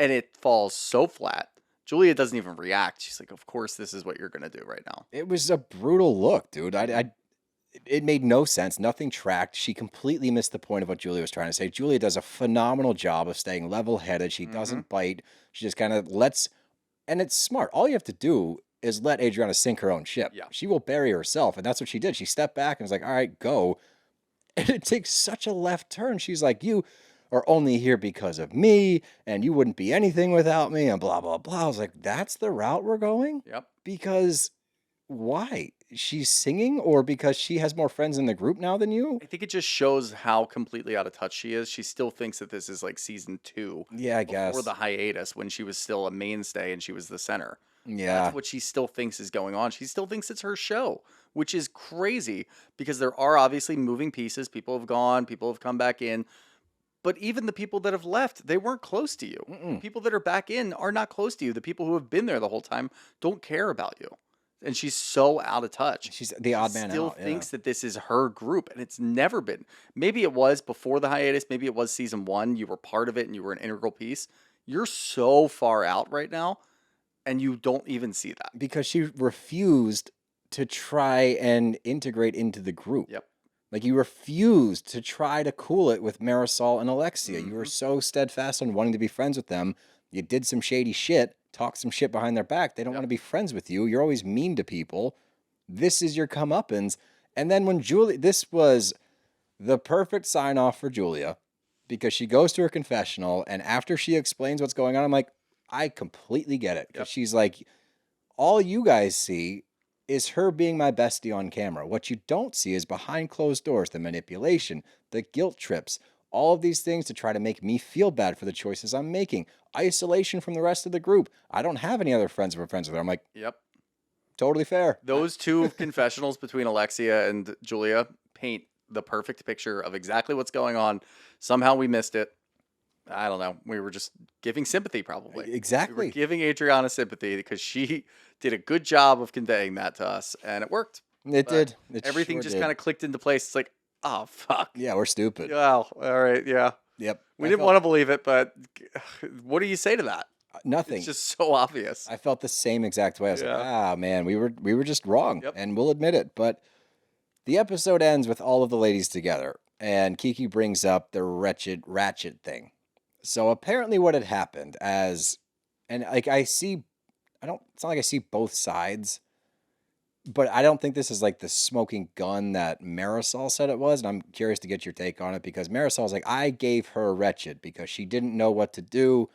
and it falls so flat. Julia doesn't even react. She's like, of course, this is what you're going to do right now. It was a brutal look, dude. It made no sense. Nothing tracked. She completely missed the point of what Julia was trying to say. Julia does a phenomenal job of staying level-headed. She doesn't bite. She just kind of lets, and it's smart. All you have to do is let Adriana sink her own ship. Yeah. She will bury herself, and that's what she did. She stepped back and was like, all right, go. And it takes such a left turn. She's like, you are only here because of me, and you wouldn't be anything without me, and blah, blah, blah. I was like, that's the route we're going? Yep. Because why? She's singing, or because she has more friends in the group now than you? I think it just shows how completely out of touch she is. She still thinks that this is like season 2. Yeah, I guess. Before the hiatus when she was still a mainstay and she was the center. Yeah. That's what she still thinks is going on. She still thinks it's her show, which is crazy because there are obviously moving pieces. People have gone, people have come back in. But even the people that have left, they weren't close to you. Mm-mm. People that are back in are not close to you. The people who have been there the whole time don't care about you. And she's so out of touch. She's the odd man Still out. yeah. thinks that this is her group, and it's never been. Maybe it was before the hiatus. Maybe it was season 1. You were part of it, and you were an integral piece. You're so far out right now, and you don't even see that. Because she refused to try and integrate into the group. Yep. Like, you refused to try to cool it with Marysol and Alexia. You were so steadfast on wanting to be friends with them. You did some shady shit, talked some shit behind their back. They don't want to be friends with you. You're always mean to people. This is your comeuppance. And then when this was the perfect sign off for Julia, because she goes to her confessional, and after she explains what's going on, I'm like, I completely get it. Because she's like, all you guys see is her being my bestie on camera. What you don't see is behind closed doors, the manipulation, the guilt trips, all of these things to try to make me feel bad for the choices I'm making. Isolation from the rest of the group. I don't have any other friends who are friends with her. I'm like, Yep. Totally fair. Those two confessionals between Alexia and Julia paint the perfect picture of exactly what's going on. Somehow we missed it. I don't know. We were just giving sympathy, probably. Exactly. We were giving Adriana sympathy because she did a good job of conveying that to us, and it worked. It did. It Everything sure just did. kind of clicked into place. It's like, oh, fuck. Yeah, we're stupid. Wow. All right. Yeah. Yep. We didn't want to believe it, but what do you say to that? Nothing. It's just so obvious. I felt the same exact way. I was Yeah. like, man, we were just wrong, Yep. and we'll admit it. But the episode ends with all of the ladies together, and Kiki brings up the wretched ratchet thing. So apparently, what had happened it's not like I see both sides, but I don't think this is like the smoking gun that Marysol said it was, and I'm curious to get your take on it because Marysol's like, I gave her wretched because she didn't know what to do.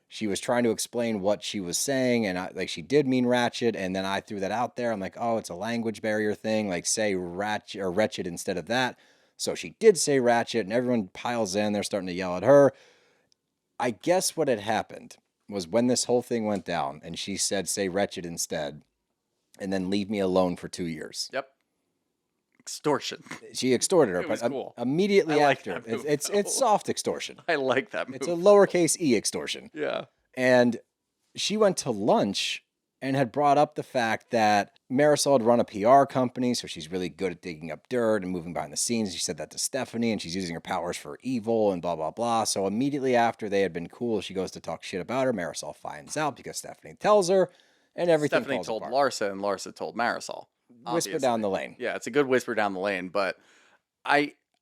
She was trying to explain what she was saying, and she did mean ratchet, and then I threw that out there. I'm like, oh, it's a language barrier thing, like say ratchet or wretched instead of that. So she did say ratchet, and everyone piles in. They're starting to yell at her. I guess what had happened was when this whole thing went down, and she said, say wretched instead, and then leave me alone for 2 years. Yep. Extortion. She extorted her, It was but cool. immediately I like after, that move, it's though. soft extortion. I like that move. It's a lowercase e extortion. Yeah. And she went to lunch and had brought up the fact that Marysol had run a PR company, so she's really good at digging up dirt and moving behind the scenes. She said that to Stephanie, and she's using her powers for evil and blah, blah, blah. So immediately after they had been cool, she goes to talk shit about her. Marysol finds out because Stephanie tells her, and everything Stephanie falls told apart. Larsa, and Larsa told Marysol. Whisper down the lane. Yeah, it's a good whisper down the lane, but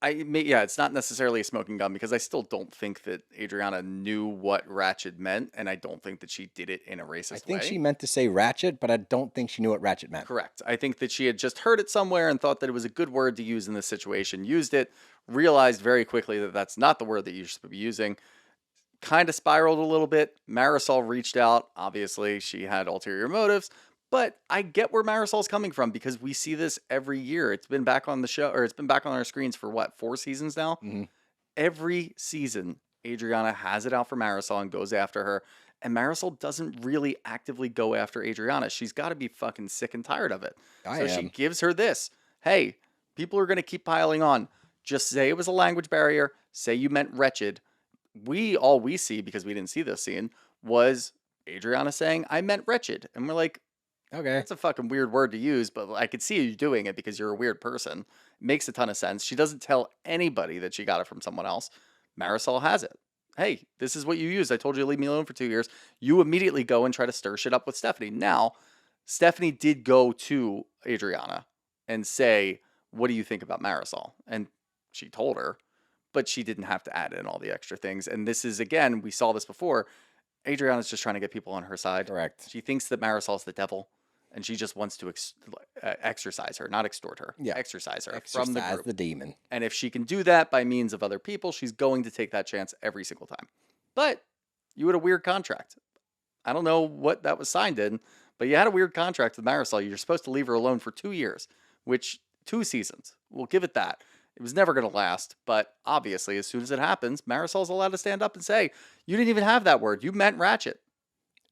it's not necessarily a smoking gun because I still don't think that Adriana knew what ratchet meant, and I don't think that she did it in a racist way. I think she meant to say ratchet, but I don't think she knew what ratchet meant. Correct. I think that she had just heard it somewhere and thought that it was a good word to use in this situation, used it, realized very quickly that that's not the word that you should be using, kind of spiraled a little bit. Marysol reached out. Obviously, she had ulterior motives. But I get where Marysol's coming from because we see this every year. It's been back on the show, or it's been back on our screens for 4 seasons now? Mm-hmm. Every season, Adriana has it out for Marysol and goes after her. And Marysol doesn't really actively go after Adriana. She's got to be fucking sick and tired of it. She gives her this. Hey, people are going to keep piling on. Just say it was a language barrier. Say you meant wretched. All we see, because we didn't see this scene, was Adriana saying, I meant wretched. And we're like, okay, that's a fucking weird word to use, but I could see you doing it because you're a weird person. It makes a ton of sense. She doesn't tell anybody that she got it from someone else. Marysol has it. Hey, this is what you used. I told you to leave me alone for 2 years. You immediately go and try to stir shit up with Stephanie. Now, Stephanie did go to Adriana and say, what do you think about Marysol? And she told her, but she didn't have to add in all the extra things. And this is, again, we saw this before. Adriana's just trying to get people on her side. Correct. She thinks that Marysol's the devil, and she just wants to exorcise her, not extort her. Yeah. Exorcise her Exorcise from the group. the demon. And if she can do that by means of other people, she's going to take that chance every single time. But you had a weird contract. I don't know what that was signed in, but you had a weird contract with Marysol. You're supposed to leave her alone for 2 years, which 2 seasons. We'll give it that. It was never going to last, but obviously, as soon as it happens, Marysol's allowed to stand up and say, you didn't even have that word. You meant ratchet.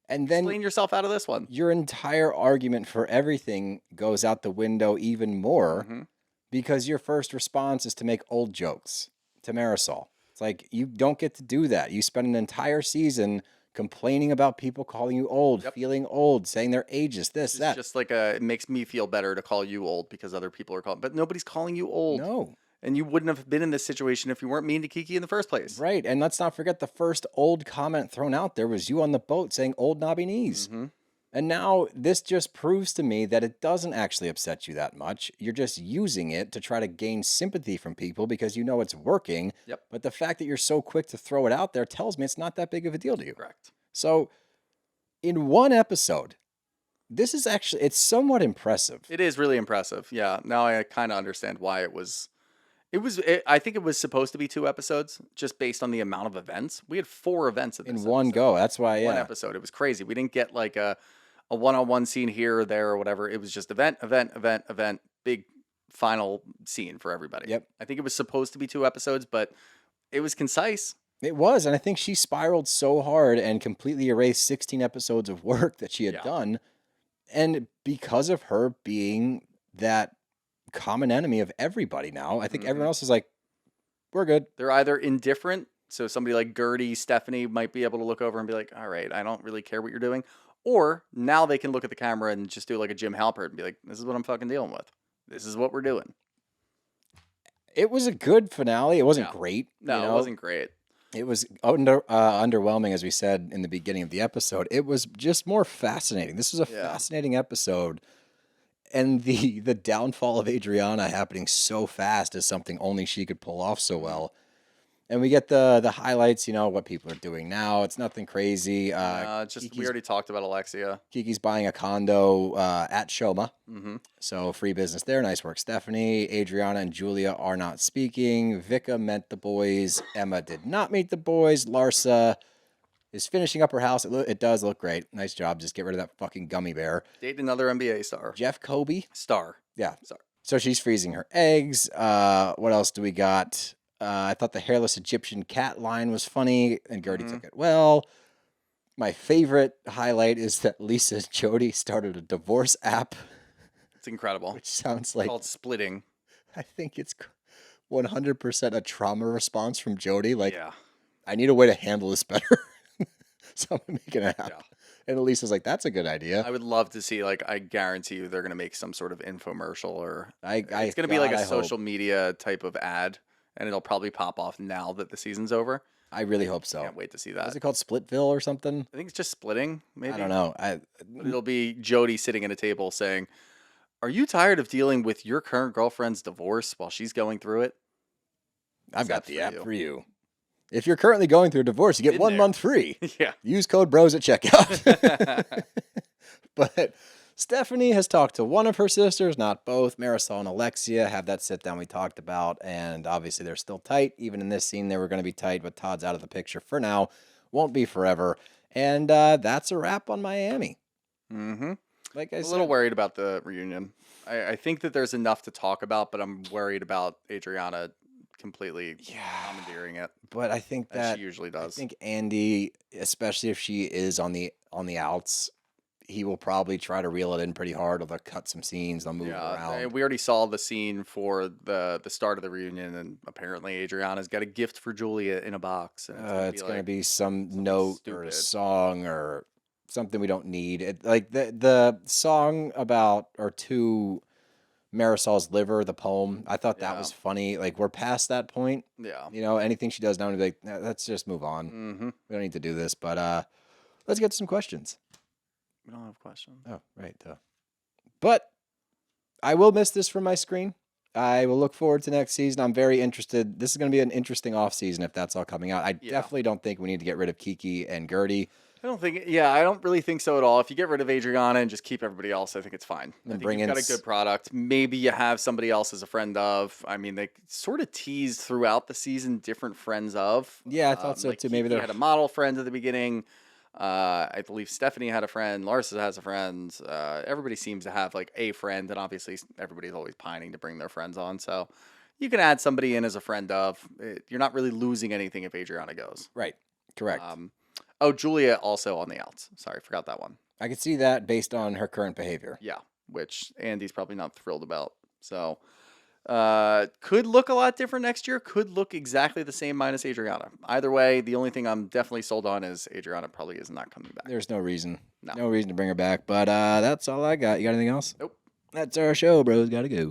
And then Explain yourself out of this one. your entire argument for everything goes out the window even more because your first response is to make old jokes to Marysol. It's like, you don't get to do that. You spend an entire season complaining about people calling you old, feeling old, saying they're ageist, this, that. It's just like it makes me feel better to call you old because other people are calling, but nobody's calling you old. No. And you wouldn't have been in this situation if you weren't mean to Kiki in the first place. Right. And let's not forget the first old comment thrown out there was you on the boat saying old knobby knees. And now this just proves to me that it doesn't actually upset you that much. You're just using it to try to gain sympathy from people because you know it's working. Yep. But the fact that you're so quick to throw it out there tells me it's not that big of a deal to you. Correct. So, in one episode, this is actually, it's somewhat impressive. It is really impressive. Yeah. Now I kind of understand why it was. I think it was supposed to be 2 episodes, just based on the amount of events. We had 4 events In one episode. go. That's why, One yeah. episode. It was crazy. We didn't get like a one-on-one scene here or there or whatever. It was just event, big final scene for everybody. Yep. I think it was supposed to be 2 episodes, but it was concise. It was. And I think she spiraled so hard and completely erased 16 episodes of work that she had Yeah. done. And because of her being that common enemy of everybody now, I think everyone else is like, we're good. They're either indifferent, so somebody like Gertie, Stephanie might be able to look over and be like, all right, I don't really care what you're doing. Or now they can look at the camera and just do like a Jim Halpert and be like, this is what I'm fucking dealing with. This is what we're doing. It was a good finale. It wasn't Yeah. great. No, you know? it wasn't great. It was underwhelming, as we said in the beginning of the episode. It was just more fascinating. This was a Yeah. fascinating episode. And the downfall of Adriana happening so fast is something only she could pull off so well. And we get the highlights, what people are doing now. It's nothing crazy. It's just we already talked about Alexia. Kiki's buying a condo at SHOMA. Mm-hmm. So free business there. Nice work, Stephanie. Adriana and Julia are not speaking. Vika met the boys. Emma did not meet the boys. Larsa is finishing up her house. It does look great. Nice job. Just get rid of that fucking gummy bear. Date another NBA star. Jeff Kobe. Star. Yeah. Star. So she's freezing her eggs. What else do we got? I thought the hairless Egyptian cat line was funny, and Gertie took it well. My favorite highlight is that Lisa and Jody started a divorce app, It's incredible. which sounds like, Called Splitting. I think it's 100% a trauma response from Jody. Like, Yeah. I need a way to handle this better. So I'm going to make an app. Yeah. And Lisa's like, that's a good idea. I would love to see, like, I guarantee you they're going to make some sort of infomercial or it's going to be God, like a I hope. social media type of ad, and it'll probably pop off now that the season's over. I really hope so. Can't wait to see Is that. it called Splitville or something? I think it's just Splitting, maybe. I don't know. But it'll be Jody sitting at a table saying, "Are you tired of dealing with your current girlfriend's divorce while she's going through it?" I've got That's the for app you. for you. If you're currently going through a divorce, you get In 1 there. month free. Yeah. Use code BROS at checkout. But Stephanie has talked to one of her sisters, not both. Marysol and Alexia have that sit down we talked about, and obviously they're still tight. Even in this scene, they were going to be tight, but Todd's out of the picture for now. Won't be forever. And that's a wrap on Miami. Mm-hmm. Like I I'm a said, little worried about the reunion. I think that there's enough to talk about, but I'm worried about Adriana completely commandeering it, but I think as that she usually I does. think Andy, especially if she is on the outs, he will probably try to reel it in pretty hard. Or they'll cut some scenes, they'll move it around. We already saw the scene for the start of the reunion, and apparently Adriana's got a gift for Julia in a box. And It's going to like, be some note or a stupid. song or something we don't need. Like the song about or to Marysol's liver, the poem. I thought that Yeah. was funny. Like we're past that point. yeah. Anything she does now, to be like, "Nah, let's just move on. Mm-hmm. We don't need to do this." But let's get to some questions. We don't have questions. Oh, right. But I will miss this from my screen. I will look forward to next season. I'm very interested. This is going to be an interesting off season if that's all coming out. I definitely don't think we need to get rid of Kiki and Gertie. I don't really think so at all. If you get rid of Adriana and just keep everybody else, I think it's fine. I think bring you've in got a good product. Maybe you have somebody else as a friend of. I mean, they sort of teased throughout the season different friends of. Yeah, I thought so like too. Maybe Kiki they had a model friend at the beginning. I believe Stephanie had a friend. Larsa has a friend. Everybody seems to have like a friend, and obviously everybody's always pining to bring their friends on. So you can add somebody in as a friend of. You're not really losing anything if Adriana goes. Right. Correct. Julia also on the outs. Sorry, forgot that one. I could see that based on her current behavior. Yeah, which Andy's probably not thrilled about. So could look a lot different next year. Could look exactly the same minus Adriana. Either way, the only thing I'm definitely sold on is Adriana probably is not coming back. There's no reason. No. No reason to bring her back. But that's all I got. You got anything else? Nope. That's our show, bros. Gotta go.